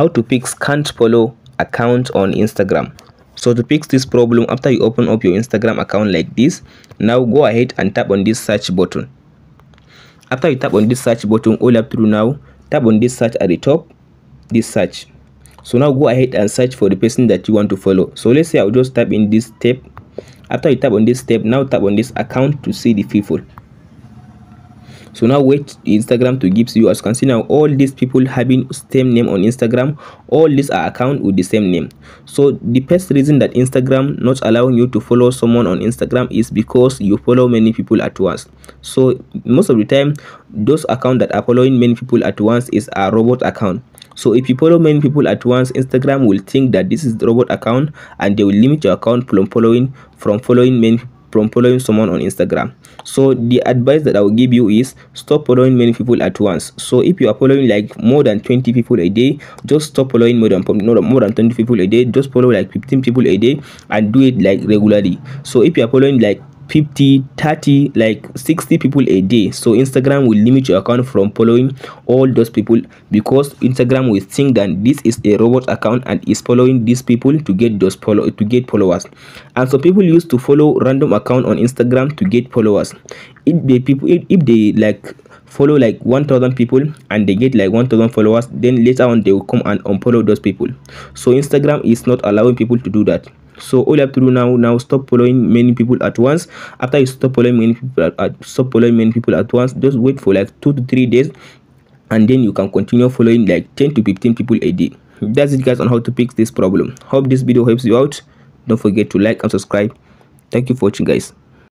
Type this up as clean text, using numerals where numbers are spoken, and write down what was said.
How to fix can't follow account on Instagram. So to fix this problem, after you open up your Instagram account like this, now go ahead and tap on this search button. After you tap on this search button, all you have to do now, tap on this search at the top, this search. So now go ahead and search for the person that you want to follow. So let's say I'll just tap in this step. After you tap on this step, now tap on this account to see the people. So now wait Instagram to give you. As you can see now, all these people having same name on Instagram, all these are account with the same name. So the first reason that Instagram not allowing you to follow someone on Instagram is because you follow many people at once. So most of the time, those accounts that are following many people at once is a robot account. So if you follow many people at once, Instagram will think that this is the robot account, and they will limit your account from following someone on Instagram. So the advice that I will give you is stop following many people at once. So if you are following like more than 20 people a day, just stop following more than 20 people a day. Just follow like 15 people a day and do it like regularly. So if you are following like 50, 30, like 60 people a day, so Instagram will limit your account from following all those people, because Instagram will think that this is a robot account and is following these people to get followers. And so people used to follow random account on Instagram to get followers. If they like follow like 1,000 people and they get like 1,000 followers, then later on they will come and unfollow those people. So Instagram is not allowing people to do that. So all you have to do now stop following many people at once. After you stop following many people at once, just wait for like 2 to 3 days, and then you can continue following like 10 to 15 people a day. That's it guys on how to fix this problem. Hope this video helps you out. Don't forget to like and subscribe. Thank you for watching guys.